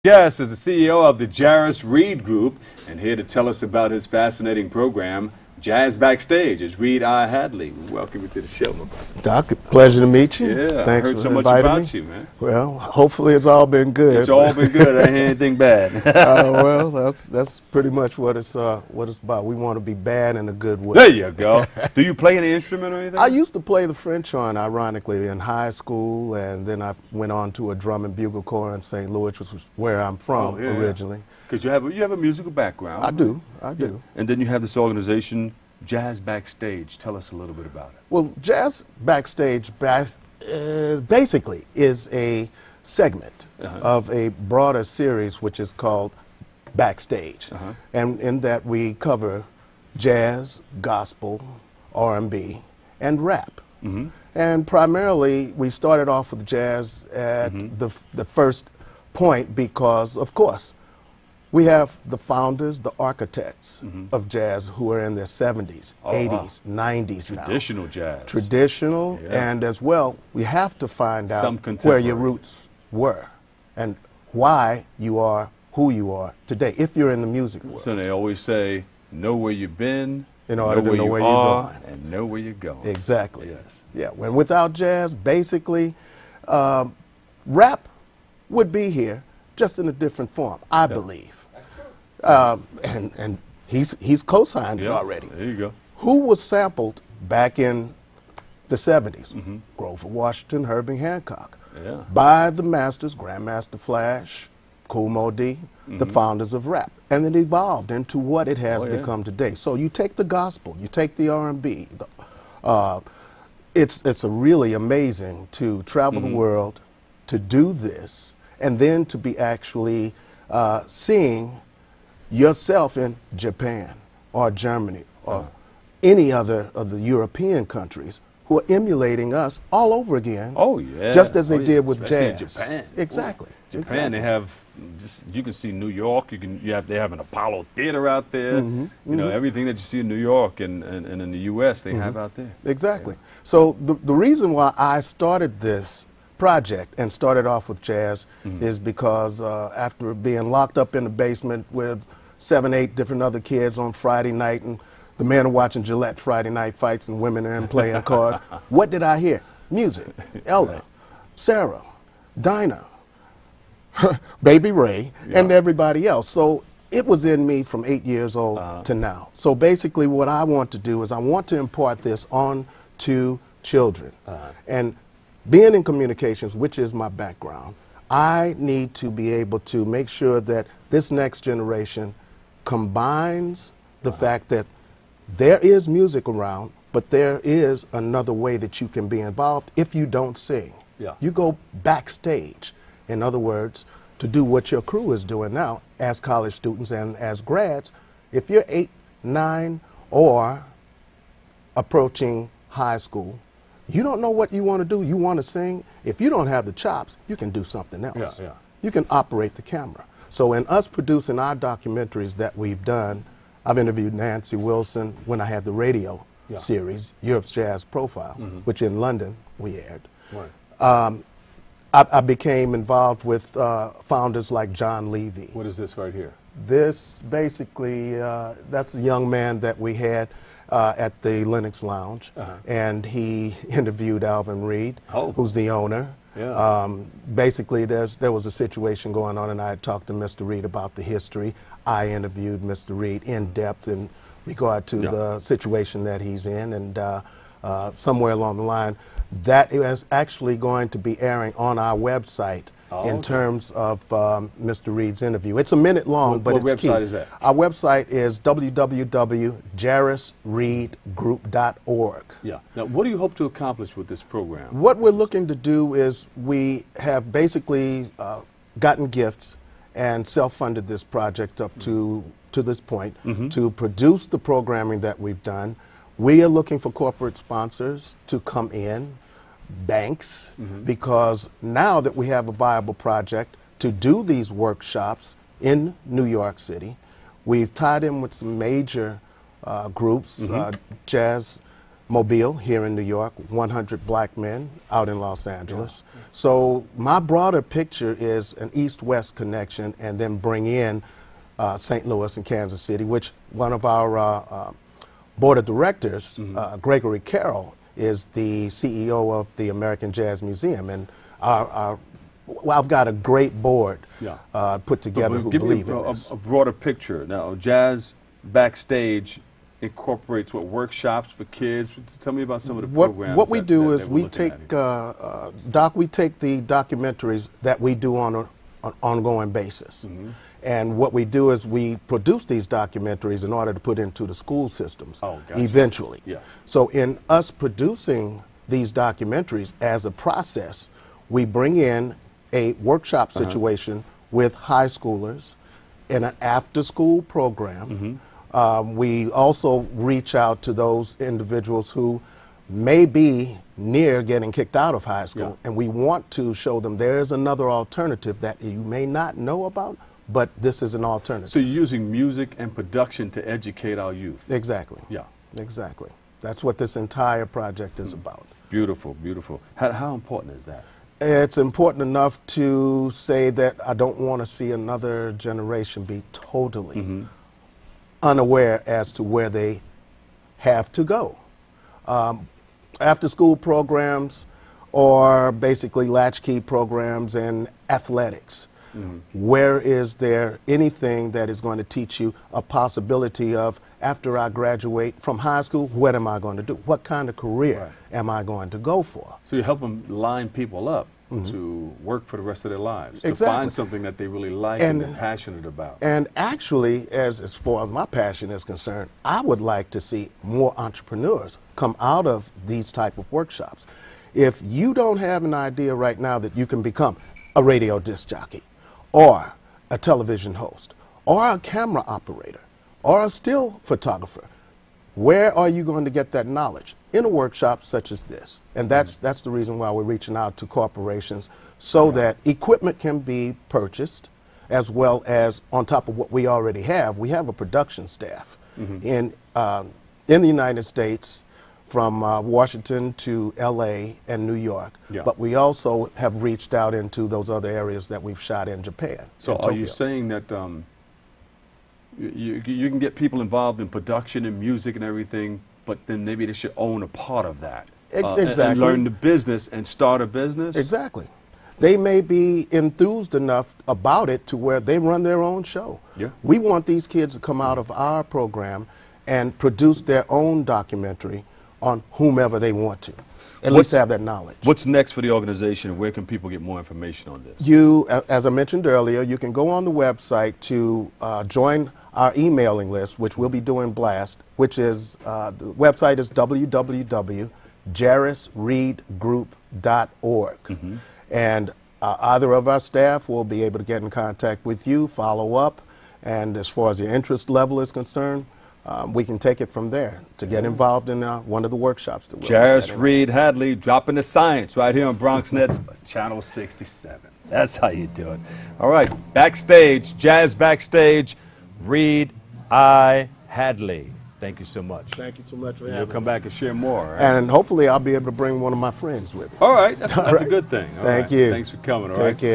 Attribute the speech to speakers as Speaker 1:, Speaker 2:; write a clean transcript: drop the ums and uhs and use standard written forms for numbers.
Speaker 1: Yes, is the CEO of the Jaris Reed Group, and here to tell us about his fascinating program, Jazz Backstage, is Reed I. Hadley. Welcome you to the show, my brother.
Speaker 2: Doc, pleasure to meet you.
Speaker 1: Yeah,
Speaker 2: Thanks
Speaker 1: I heard
Speaker 2: for
Speaker 1: so much
Speaker 2: inviting
Speaker 1: about
Speaker 2: me.
Speaker 1: you, man.
Speaker 2: Well, hopefully it's all been good.
Speaker 1: It's all been good. I ain't hear anything bad.
Speaker 2: Well, that's pretty much what it's about. We want to be bad in a good way.
Speaker 1: There you go. Do you play any instrument or anything?
Speaker 2: I used to play the French horn, ironically, in high school, and then I went on to a drum and bugle corps in St. Louis, which was where I'm from originally.
Speaker 1: Because you have a musical background.
Speaker 2: I do.
Speaker 1: Yeah. And then you have this organization, Jazz Backstage. Tell us a little bit about it.
Speaker 2: Well, Jazz Backstage basically is a segment of a broader series which is called Backstage. And in that we cover jazz, gospel, R&B, and rap. And primarily we started off with jazz at the first point because, of course, we have the founders, the architects of jazz who are in their 70s, 80s, 90s now.
Speaker 1: Traditional jazz.
Speaker 2: Traditional, and as well, we have to find out where your roots were and why you are who you are today, if you're in the music world.
Speaker 1: So they always say, know where you've been,
Speaker 2: in order to know where you're going.
Speaker 1: And know where you're going.
Speaker 2: Exactly.
Speaker 1: Yes.
Speaker 2: Yeah, when without jazz, basically, rap would be here, just in a different form, I believe. And he's co-signed it already.
Speaker 1: There you go.
Speaker 2: Who was sampled back in the 70s? Grover Washington, Herbie Hancock. By the masters, Grandmaster Flash, Kool Moe Dee, the founders of rap. And it evolved into what it has become today. So you take the gospel, you take the R&B. It's really amazing to travel the world, to do this, and then to be actually seeing yourself in Japan or Germany or any other of the European countries who are emulating us all over again.
Speaker 1: Oh, yeah.
Speaker 2: Just as they did with
Speaker 1: especially
Speaker 2: jazz.
Speaker 1: In Japan.
Speaker 2: Exactly.
Speaker 1: Japan, they have, you can see New York, they have an Apollo Theater out there. You know, everything that you see in New York and in the U.S., they have out there.
Speaker 2: Exactly. So the reason why I started this project and started off with jazz is because after being locked up in the basement with 7, 8 different other kids on Friday night, and the men are watching Gillette Friday night fights and women are in playing cards, what did I hear? Music. Ella, Sarah, Dinah, Baby Ray, and everybody else. So it was in me from 8 years old to now. So basically what I want to do is I want to impart this on to children. And being in communications, which is my background, I need to be able to make sure that this next generation combines the fact that there is music around, but there is another way that you can be involved if you don't sing. You go backstage. In other words, to do what your crew is doing now as college students and as grads. If you're 8, 9, or approaching high school, you don't know what you want to do, you want to sing. If you don't have the chops, you can do something else. You can operate the camera. So in us producing our documentaries that we've done, I've interviewed Nancy Wilson when I had the radio series, Europe's Jazz Profile, which in London we aired. I became involved with founders like John Levy.
Speaker 1: What is this right here?
Speaker 2: This basically, that's a young man that we had at the Lenox Lounge, and he interviewed Alvin Reed, who's the owner. Basically, there was a situation going on, and I had talked to Mr. Reed about the history. I interviewed Mr. Reed in depth in regard to the situation that he's in, and somewhere along the line, that is actually going to be airing on our website in terms of Mr. Reed's interview. It's a minute long, but it's key.
Speaker 1: What website is that?
Speaker 2: Our website is www.jarisreedgroup.org.
Speaker 1: Now, what do you hope to accomplish with this program?
Speaker 2: What we're looking to do is we have basically gotten gifts and self-funded this project up to this point to produce the programming that we've done. We are looking for corporate sponsors to come in, banks, because now that we have a viable project to do these workshops in New York City, we've tied in with some major groups, jazz Mobile here in New York, 100 black men out in Los Angeles. Yeah. So my broader picture is an east-west connection, and then bring in St. Louis and Kansas City, which one of our board of directors, Gregory Carroll, is the CEO of the American Jazz Museum, and well, I've got a great board put together who believe in this.
Speaker 1: A broader picture. Now, Jazz Backstage incorporates what, workshops for kids? Tell me about some of the programs.
Speaker 2: What we do is we take the documentaries that we do on an ongoing basis. And what we do is we produce these documentaries in order to put into the school systems eventually. Yeah. So in us producing these documentaries as a process, we bring in a workshop situation with high schoolers in an after-school program. We also reach out to those individuals who may be near getting kicked out of high school, and we want to show them there is another alternative that you may not know about, but this is an alternative.
Speaker 1: So you're using music and production to educate our youth.
Speaker 2: Exactly.
Speaker 1: Yeah.
Speaker 2: Exactly. That's what this entire project is about.
Speaker 1: Beautiful, beautiful. How important is that?
Speaker 2: It's important enough to say that I don't want to see another generation be totally unaware as to where they have to go. After school programs, or basically latchkey programs and athletics. Where is there anything that is going to teach you a possibility of, after I graduate from high school, what am I going to do? What kind of career am I going to go for?
Speaker 1: So you help them line people up to work for the rest of their lives, to find something that they really like and they're passionate about.
Speaker 2: And actually, as far as my passion is concerned, I would like to see more entrepreneurs come out of these type of workshops. If you don't have an idea right now that you can become a radio disc jockey, or a television host, or a camera operator, or a still photographer, where are you going to get that knowledge? In a workshop such as this. And that's the reason why we're reaching out to corporations, so that equipment can be purchased, as well as on top of what we already have. We have a production staff in the United States, from Washington to LA and New York, but we also have reached out into those other areas that we've shot in Japan.
Speaker 1: So are you saying that you can get people involved in production and music and everything, but then maybe they should own a part of that?
Speaker 2: Exactly.
Speaker 1: And learn the business and start a business?
Speaker 2: Exactly. They may be enthused enough about it to where they run their own show. We want these kids to come out of our program and produce their own documentary on whomever they want to, at least have that knowledge.
Speaker 1: What's next for the organization, and where can people get more information on this?
Speaker 2: You, as I mentioned earlier, you can go on the website to join our emailing list, which we'll be doing blast, which is, the website is www.jarisreedgroup.org. And either of our staff will be able to get in contact with you, follow up, and as far as your interest level is concerned, we can take it from there to get involved in one of the workshops. That
Speaker 1: Jaris Reed Hadley dropping the science right here on Bronx Nets Channel 67. That's how you do it. All right, Backstage, Jazz Backstage, Reed Hadley. Thank you so much.
Speaker 2: Thank you so much for having me.
Speaker 1: You'll come back and share more. Right?
Speaker 2: And hopefully I'll be able to bring one of my friends with me.
Speaker 1: All right, that's a good thing.
Speaker 2: Thank you.
Speaker 1: Thanks for coming.
Speaker 2: Take care.